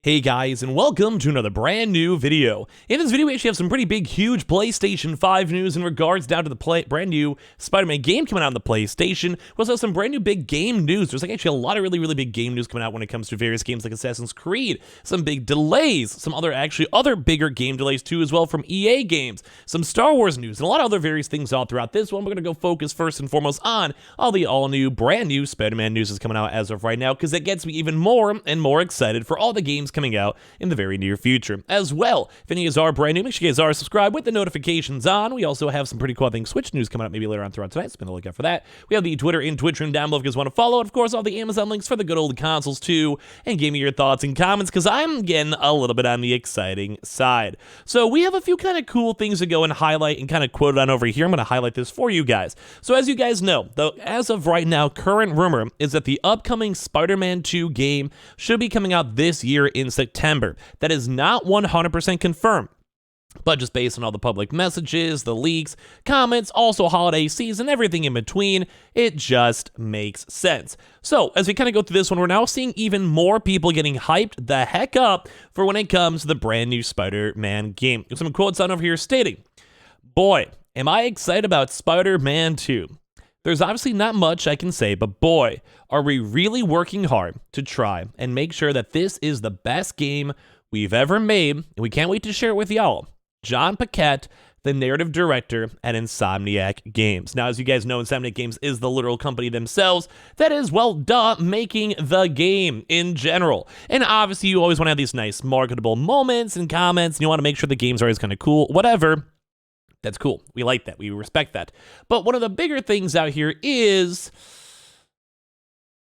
Hey guys, and welcome to another brand new video. In this video, we actually have some pretty big, huge PlayStation 5 news in regards down to the brand new Spider-Man game coming out on the PlayStation. We also have some brand new big game news. There's actually a lot of really big game news coming out when it comes to various games like Assassin's Creed, some big delays, some other bigger game delays too as well from EA games, some Star Wars news, and a lot of other various things all throughout this one. We're going to go focus first and foremost on all the all-new, brand new Spider-Man news that's coming out as of right now, because it gets me even more and more excited for all the games coming out in the very near future. As well, if any of you guys are brand new, make sure you guys are subscribed with the notifications on. We also have some pretty cool things, Switch news coming up maybe later on throughout tonight, so be on the lookout for that. We have the Twitter and Twitch room down below if you guys want to follow. And of course, all the Amazon links for the good old consoles too, and give me your thoughts and comments, because I'm getting a little bit on the exciting side. So we have a few kind of cool things to go and highlight and kind of quote it on over here. I'm going to highlight this for you guys. So as you guys know, though, as of right now, current rumor is that the upcoming Spider-Man 2 game should be coming out this year in September. That is not 100% confirmed, but just based on all the public messages, the leaks, comments, also holiday season, everything in between, it just makes sense. So as we kind of go through this one, we're now seeing even more people getting hyped the heck up for when it comes to the brand new Spider-Man game. There's some quotes on over here stating, "Boy, am I excited about Spider-Man 2. There's obviously not much I can say, but boy, are we really working hard to try and make sure that this is the best game we've ever made, and we can't wait to share it with y'all. John Paquette, the narrative director at Insomniac Games." Now, as you guys know, Insomniac Games is the literal company themselves that is, well, making the game in general. And obviously, you always want to have these nice marketable moments and comments, and you want to make sure the games are always kind of cool, whatever. That's cool. We like that. We respect that. But one of the bigger things out here is,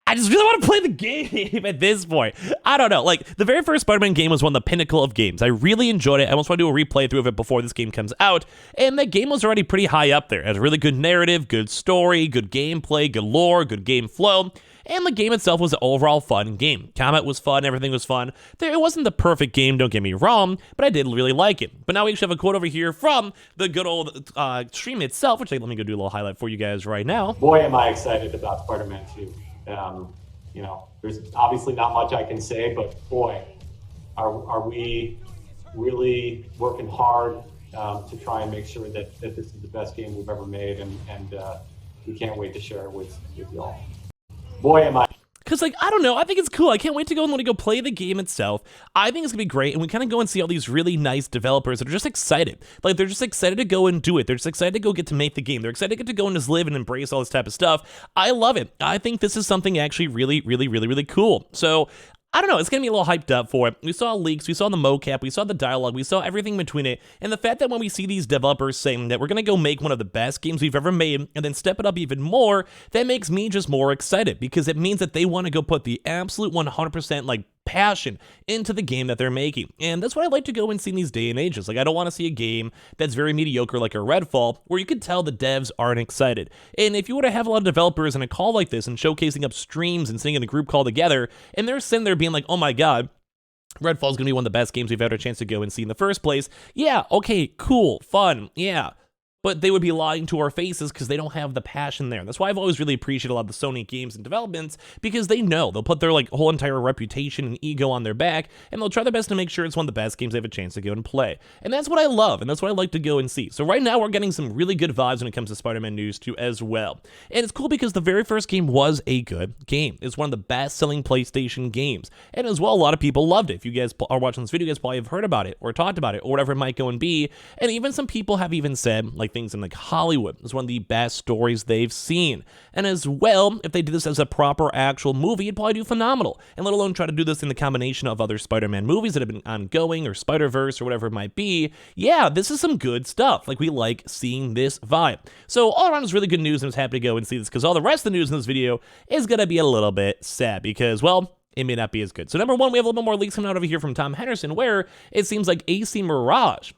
I just really want to play the game at this point. I don't know. Like, the very first Spider-Man game was one of the pinnacle of games. I really enjoyed it. I almost want to do a replay through of it before this game comes out. And that game was already pretty high up there. It has a really good narrative, good story, good gameplay, good lore, good game flow. And the game itself was an overall fun game. Combat was fun, everything was fun. It wasn't the perfect game, don't get me wrong, but I did really like it. But now we actually have a quote over here from the good old stream itself, which let me go do a little highlight for you guys right now. "Boy, am I excited about Spider-Man 2. There's obviously not much I can say, but boy, are we really working hard to try and make sure that this is the best game we've ever made, and we can't wait to share it with y'all. Boy, am I." Because, I don't know, I think it's cool. I can't wait to go and go play the game itself. I think it's going to be great, and we kind of go and see all these really nice developers that are just excited. Like, they're just excited to go and do it. They're just excited to go get to make the game. They're excited to get to go and just live and embrace all this type of stuff. I love it. I think this is something actually really cool. So, I don't know, it's going to be a little hyped up for it. We saw leaks, we saw the mocap, we saw the dialogue, we saw everything between it, and the fact that when we see these developers saying that we're going to go make one of the best games we've ever made, and then step it up even more, that makes me just more excited, because it means that they want to go put the absolute 100% passion into the game that they're making. And that's what I like to go and see in these day and ages. I don't want to see a game that's very mediocre like a Redfall, where you could tell the devs aren't excited. And if you were to have a lot of developers in a call like this and showcasing up streams and sitting in a group call together, and they're sitting there being like, "Oh my god, Redfall is going to be one of the best games we've had a chance to go and see in the first place." Yeah, okay, cool, fun, yeah. But they would be lying to our faces because they don't have the passion there. And that's why I've always really appreciated a lot of the Sony games and developments, because they know they'll put their whole entire reputation and ego on their back, and they'll try their best to make sure it's one of the best games they have a chance to go and play. And that's what I love, and that's what I like to go and see. So right now we're getting some really good vibes when it comes to Spider-Man news too as well. And it's cool because the very first game was a good game. It's one of the best-selling PlayStation games. And as well, a lot of people loved it. If you guys are watching this video, you guys probably have heard about it or talked about it or whatever it might go and be. And even some people have even said things in Hollywood is one of the best stories they've seen. And as well, if they did this as a proper actual movie, it'd probably do phenomenal. And let alone try to do this in the combination of other Spider-Man movies that have been ongoing, or Spider-Verse or whatever it might be. Yeah, this is some good stuff. We like seeing this vibe. So all around is really good news, and I was happy to go and see this, because all the rest of the news in this video is going to be a little bit sad, because, well, it may not be as good. So number one, we have a little bit more leaks coming out over here from Tom Henderson, where it seems like AC Mirage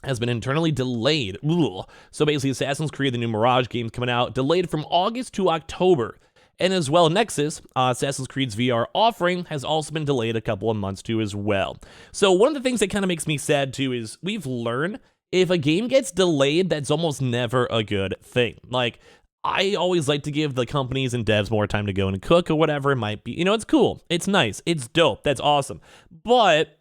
has been internally delayed. Ugh. So basically, Assassin's Creed, the new Mirage game coming out, delayed from August to October. And as well, Nexus, Assassin's Creed's VR offering, has also been delayed a couple of months too as well. So one of the things that kind of makes me sad too is we've learned if a game gets delayed, that's almost never a good thing. I always like to give the companies and devs more time to go and cook or whatever it might be. You know, it's cool. It's nice. It's dope. That's awesome. But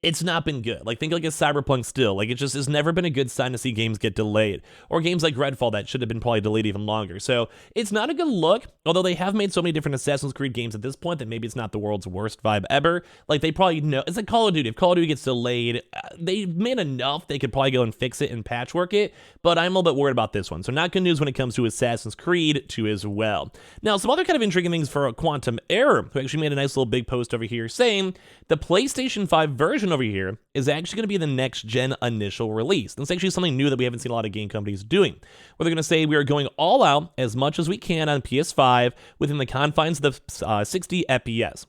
it's not been good. Like, think like a Cyberpunk still. Like, it just has never been a good sign to see games get delayed. Or games like Redfall that should have been probably delayed even longer. So, it's not a good look, although they have made so many different Assassin's Creed games at this point that maybe it's not the world's worst vibe ever. Like, they probably know. It's like Call of Duty. If Call of Duty gets delayed, they've made enough. They could probably go and fix it and patchwork it. But I'm a little bit worried about this one. So, not good news when it comes to Assassin's Creed 2 as well. Now, some other kind of intriguing things for Quantum Error, who actually made a nice little big post over here saying the PlayStation 5 version over here is actually going to be the next gen initial release. And it's actually something new that we haven't seen a lot of game companies doing, where they're going to say we are going all out as much as we can on PS5 within the confines of the 60 FPS.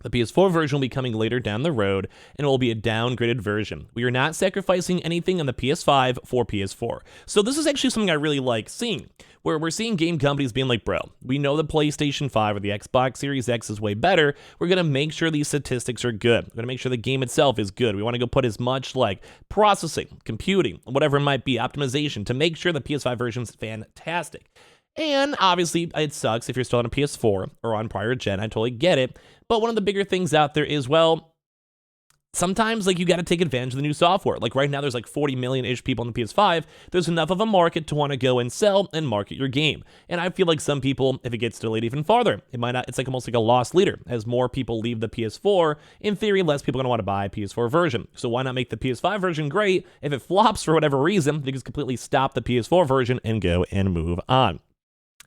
The PS4 version will be coming later down the road, and it will be a downgraded version. We are not sacrificing anything on the PS5 for PS4. So this is actually something I really like seeing, where we're seeing game companies being like, bro, we know the PlayStation 5 or the Xbox Series X is way better. We're going to make sure these statistics are good. We're going to make sure the game itself is good. We want to go put as much like processing, computing, whatever it might be, optimization to make sure the PS5 version is fantastic. And obviously, it sucks if you're still on a PS4 or on prior gen. I totally get it. But one of the bigger things out there is, well, sometimes like you got to take advantage of the new software. Like right now, there's like 40 million-ish people on the PS5. There's enough of a market to want to go and sell and market your game. And I feel like some people, if it gets delayed even farther, it might not. It's like almost like a lost leader. As more people leave the PS4, in theory, less people are going to want to buy a PS4 version. So why not make the PS5 version great? If it flops for whatever reason, they just completely stop the PS4 version and go and move on.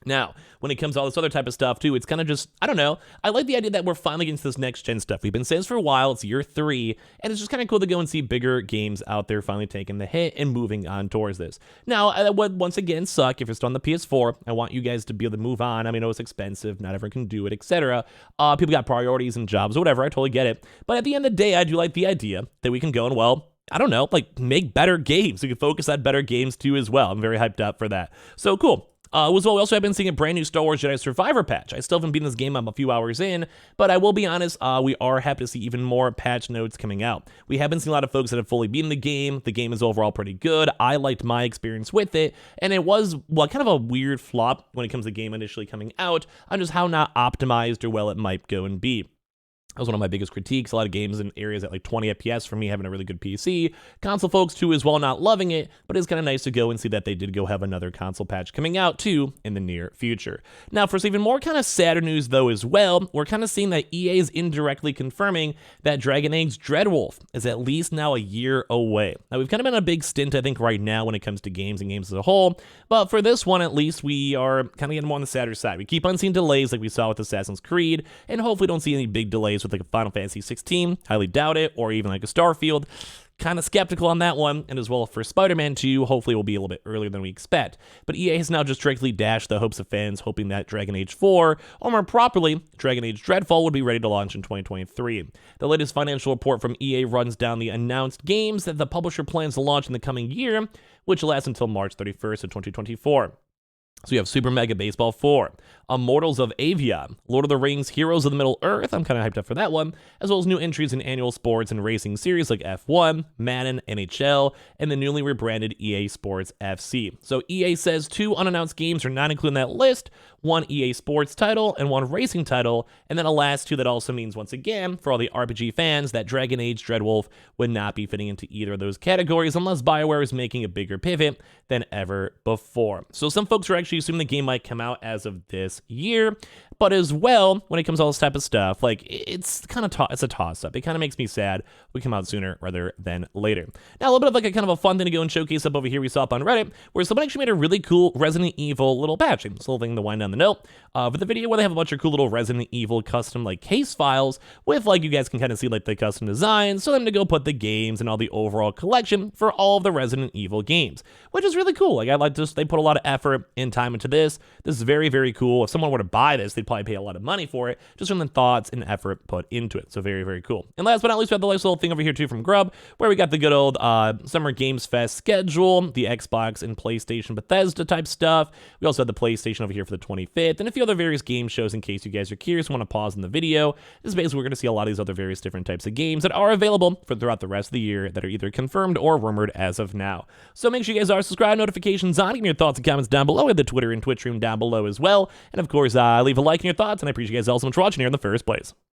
Now, when it comes to all this other type of stuff, too, it's kind of just, I don't know. I like the idea that we're finally getting to this next-gen stuff. We've been saying this for a while. It's year 3, and it's just kind of cool to go and see bigger games out there finally taking the hit and moving on towards this. Now, that would, once again, suck if you're still on the PS4. I want you guys to be able to move on. I mean, I know it's expensive. Not everyone can do it, etc. People got priorities and jobs or whatever. I totally get it. But at the end of the day, I do like the idea that we can go and, well, I don't know, like, make better games. We can focus on better games, too, as well. I'm very hyped up for that. So, cool. As well, we also have been seeing a brand new Star Wars Jedi Survivor patch. I still haven't beaten this game. I'm a few hours in, but I will be honest, we are happy to see even more patch notes coming out. We haven't seen a lot of folks that have fully beaten the game. The game is overall pretty good. I liked my experience with it, and it was, well, kind of a weird flop when it comes to the game initially coming out on just how not optimized or well it might go and be. That was one of my biggest critiques. A lot of games in areas at like 20 FPS for me having a really good PC. Console folks, too, as well, not loving it, but it's kind of nice to go and see that they did go have another console patch coming out, too, in the near future. Now, for some even more kind of sadder news, though, as well, we're kind of seeing that EA is indirectly confirming that Dragon Age Dreadwolf is at least now a year away. Now, we've kind of been on a big stint, I think, right now when it comes to games and games as a whole, but for this one, at least, we are kind of getting more on the sadder side. We keep on seeing delays like we saw with Assassin's Creed, and hopefully don't see any big delays with like a Final Fantasy 16, highly doubt it, or even like a Starfield. Kind of skeptical on that one, and as well for Spider-Man 2, hopefully it will be a little bit earlier than we expect. But EA has now just directly dashed the hopes of fans, hoping that Dragon Age 4, or more properly, Dragon Age Dreadfall, would be ready to launch in 2023. The latest financial report from EA runs down the announced games that the publisher plans to launch in the coming year, which lasts until March 31st of 2024. So you have Super Mega Baseball 4, Immortals of Avion, Lord of the Rings Heroes of the Middle Earth, I'm kind of hyped up for that one, as well as new entries in annual sports and racing series like F1, Madden, NHL, and the newly rebranded EA Sports FC. So EA says 2 unannounced games are not included in that list, 1 EA Sports title and 1 racing title, and then a last 2 that also means, once again, for all the RPG fans, that Dragon Age Dreadwolf would not be fitting into either of those categories unless BioWare is making a bigger pivot than ever before. So some folks are actually assuming the game might come out as of this year, but as well, when it comes to all this type of stuff, like, it's kind of it's a toss-up. It kind of makes me sad we come out sooner rather than later. Now, a little bit of like a kind of a fun thing to go and showcase up over here we saw up on Reddit, where someone actually made a really cool Resident Evil little patch. It's a little thing to wind down the note. For the video where they have a bunch of cool little Resident Evil custom like case files with, like, you guys can kind of see like the custom designs, so them to go put the games and all the overall collection for all of the Resident Evil games, which is really cool. Like, I like this. They put a lot of effort and time into this. This is very, very cool. If someone were to buy this, they'd probably probably pay a lot of money for it, just from the thoughts and effort put into it. So very, very cool. And last but not least, we have the nice little thing over here too from Grub, where we got the good old Summer Games Fest schedule, the Xbox and PlayStation Bethesda type stuff. We also have the PlayStation over here for the 25th, and a few other various game shows in case you guys are curious, want to pause in the video. This is basically we're going to see a lot of these other various different types of games that are available for throughout the rest of the year that are either confirmed or rumored as of now. So make sure you guys are subscribed, notifications on, give me your thoughts and comments down below, in the Twitter and Twitch room down below as well. And of course, leave a like and your thoughts, and I appreciate you guys all so much for watching here in the first place.